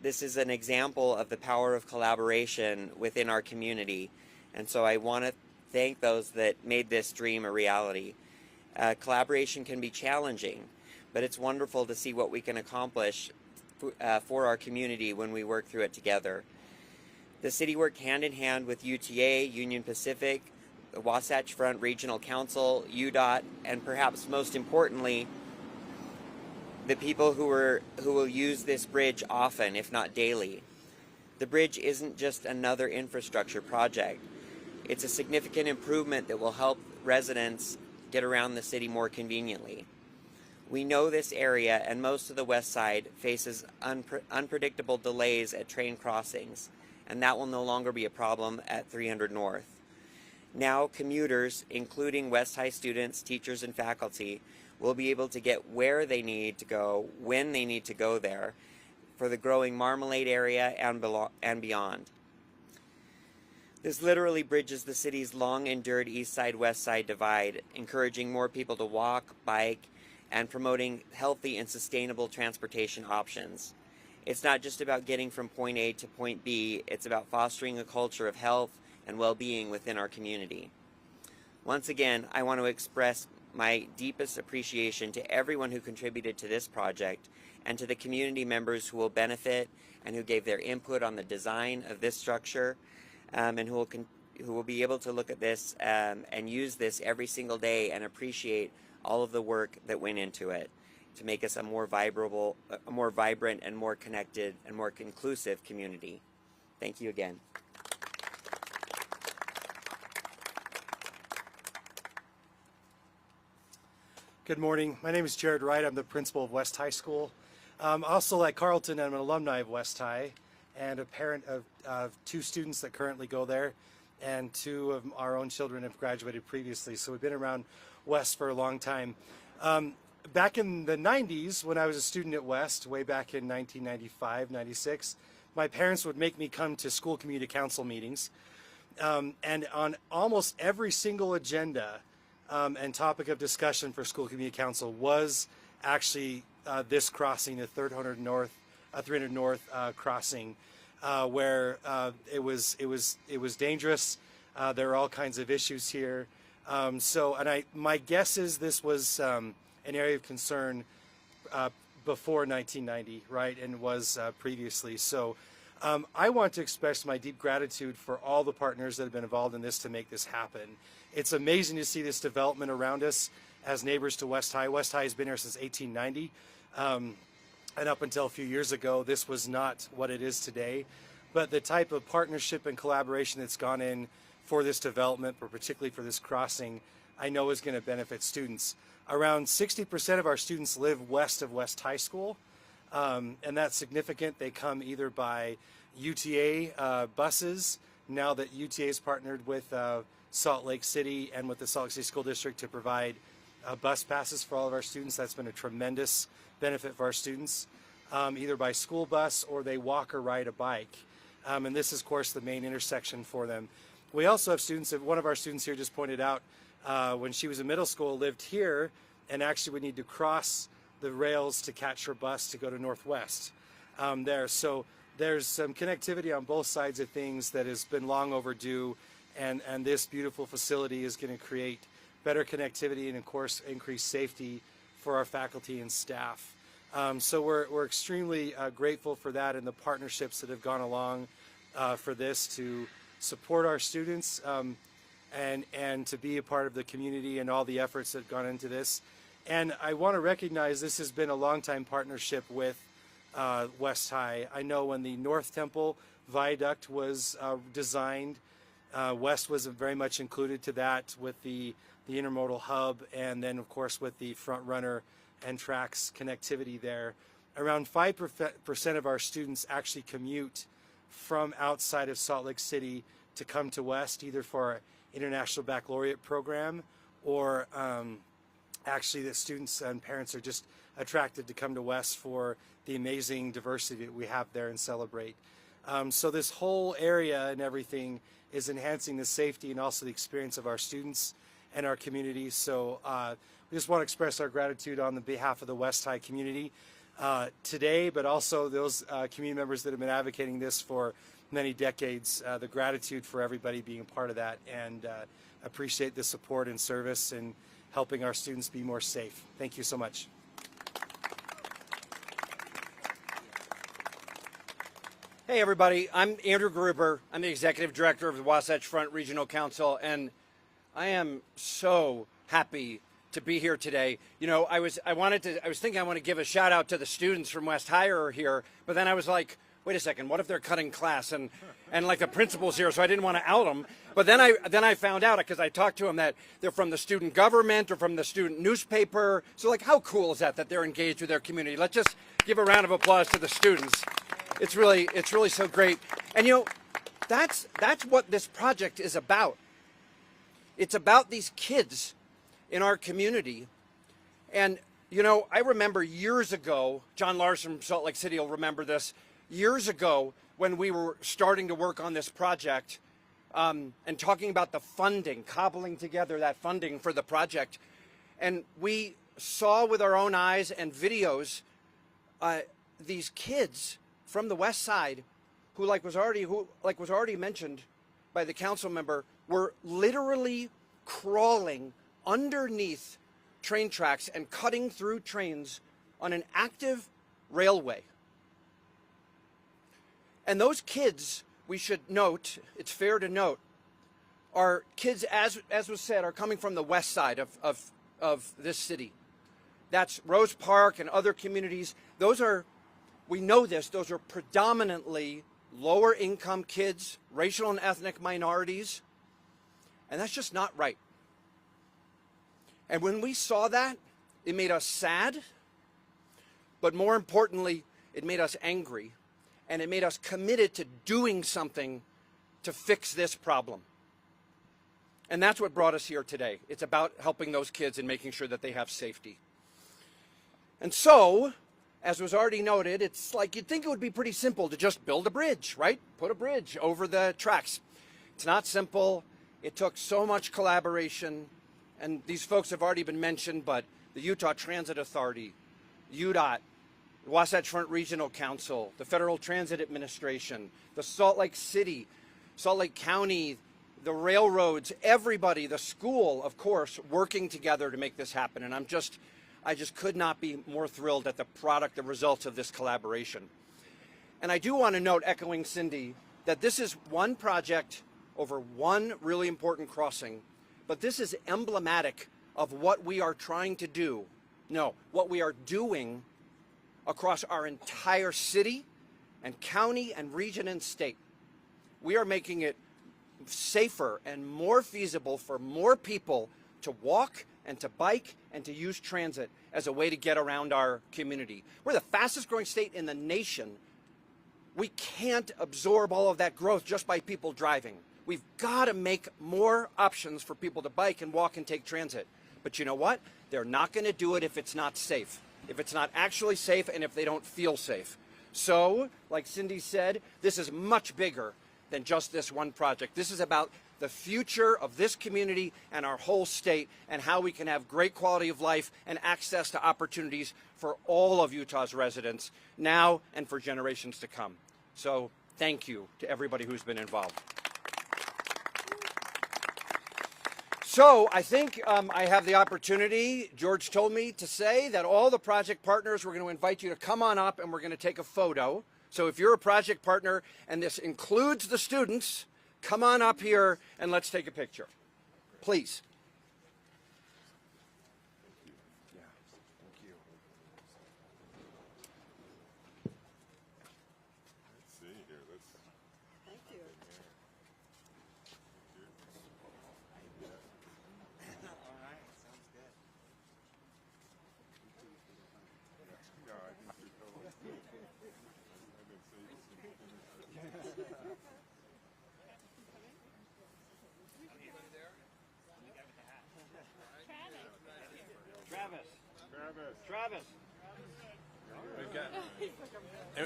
this is an example of the power of collaboration within our community. And so I want to thank those that made this dream a reality. Collaboration can be challenging, but it's wonderful to see what we can accomplish for our community when we work through it together. The city worked hand in hand with UTA, Union Pacific, the Wasatch Front Regional Council, UDOT, and perhaps most importantly, the people who will use this bridge often, if not daily. The bridge isn't just another infrastructure project. It's a significant improvement that will help residents get around the city more conveniently. We know this area and most of the west side faces unpredictable delays at train crossings, and that will no longer be a problem at 300 North. Now commuters, including West High students, teachers, and faculty, will be able to get where they need to go, when they need to go there, for the growing Marmalade area and beyond. This literally bridges the city's long-endured east side-west side divide, encouraging more people to walk, bike, and promoting healthy and sustainable transportation options. It's not just about getting from point A to point B, it's about fostering a culture of health and well-being within our community. Once again, I want to express my deepest appreciation to everyone who contributed to this project and to the community members who will benefit and who gave their input on the design of this structure, and who will be able to look at this and use this every single day and appreciate all of the work that went into it to make us a more vibrant and more connected and more inclusive community. Thank you again. Good morning. My name is Jared Wright. I'm the principal of West High School. Also, like Carlton, I'm an alumni of West High and a parent of two students that currently go there, and two of our own children have graduated previously. So we've been around West for a long time. Back in the 90s, when I was a student at West, way back in 1995, 96, my parents would make me come to school community council meetings. And on almost every single agenda and topic of discussion for school community council was actually this crossing, the 300 North crossing, where it was dangerous. There were all kinds of issues here. My guess is this was an area of concern before 1990, right, and was previously. So I want to express my deep gratitude for all the partners that have been involved in this to make this happen. It's amazing to see this development around us as neighbors to West High. West High has been here since 1890, and up until a few years ago, this was not what it is today. But the type of partnership and collaboration that's gone in for this development, but particularly for this crossing, I know is going to benefit students. Around 60% of our students live west of West High School, and that's significant. They come either by UTA buses, now that UTA has partnered with Salt Lake City and with the Salt Lake City School District to provide bus passes for all of our students. That's been a tremendous benefit for our students, either by school bus or they walk or ride a bike. And this is, of course, the main intersection for them. We also have students, one of our students here just pointed out, when she was in middle school, lived here and actually would need to cross the rails to catch her bus to go to Northwest there. So there's some connectivity on both sides of things that has been long overdue, and this beautiful facility is going to create better connectivity and, of course, increased safety for our faculty and staff. So we're extremely grateful for that and the partnerships that have gone along for this to support our students and to be a part of the community and all the efforts that have gone into this. And I want to recognize this has been a long-time partnership with West High. I know when the North Temple Viaduct was designed, West was very much included to that with the intermodal hub, and then of course with the front runner and tracks connectivity there. Around 5% of our students actually commute from outside of Salt Lake City to come to West, either for our International Baccalaureate program or actually the students and parents are just attracted to come to West for the amazing diversity that we have there and celebrate. So this whole area and everything is enhancing the safety and also the experience of our students and our community. So we just want to express our gratitude on the behalf of the West High community. today, but also those community members that have been advocating this for many decades. The gratitude for everybody being a part of that, and appreciate the support and service and helping our students be more safe. Thank you so much. Hey everybody, I'm Andrew Gruber. I'm the Executive Director of the Wasatch Front Regional Council, and I am so happy to be here today. You know, I was thinking I want to give a shout out to the students from West High are here, but then I was like, wait a second, what if they're cutting class and like the principal's here, so I didn't want to out them. But then I found out, because I talked to them, that they're from the student government or from the student newspaper. So like, how cool is that they're engaged with their community? Let's just give a round of applause to the students. It's really so great. And you know, that's what this project is about. It's about these kids in our community. And you know, I remember years ago, John Larson from Salt Lake City will remember this, years ago when we were starting to work on this project and talking about the funding, cobbling together that funding for the project. And we saw with our own eyes and videos these kids from the West Side who was already mentioned by the council member, were literally crawling underneath train tracks and cutting through trains on an active railway. And those kids, we should note, it's fair to note, are kids, as was said, are coming from the West Side of this city. That's Rose Park and other communities. Those are, we know this, those are predominantly lower income kids, racial and ethnic minorities, and that's just not right. And when we saw that, it made us sad, but more importantly, it made us angry, and it made us committed to doing something to fix this problem. And that's what brought us here today. It's about helping those kids and making sure that they have safety. And so, as was already noted, it's like you'd think it would be pretty simple to just build a bridge, right? Put a bridge over the tracks. It's not simple. It took so much collaboration. And these folks have already been mentioned, but the Utah Transit Authority, UDOT, the Wasatch Front Regional Council, the Federal Transit Administration, the Salt Lake City, Salt Lake County, the railroads, everybody, the school, of course, working together to make this happen. And I just could not be more thrilled at the product, the results of this collaboration. And I do want to note, echoing Cindy, that this is one project over one really important crossing, but this is emblematic of what we are trying to do, what we are doing across our entire city and county and region and state. We are making it safer and more feasible for more people to walk and to bike and to use transit as a way to get around our community. We're the fastest growing state in the nation. We can't absorb all of that growth just by people driving. We've got to make more options for people to bike and walk and take transit. But you know what? They're not going to do it if it's not safe, if it's not actually safe, and if they don't feel safe. So, like Cindy said, this is much bigger than just this one project. This is about the future of this community and our whole state, and how we can have great quality of life and access to opportunities for all of Utah's residents now and for generations to come. So thank you to everybody who's been involved. So I think I have the opportunity, George told me to say that all the project partners, we're going to invite you to come on up and we're going to take a photo. So if you're a project partner, and this includes the students, come on up here and let's take a picture, please. Travis.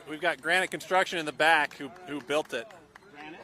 We've got Granite Construction in the back who built it. Granite.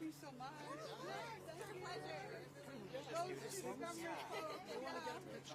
you so much. It's our pleasure. Go to the government.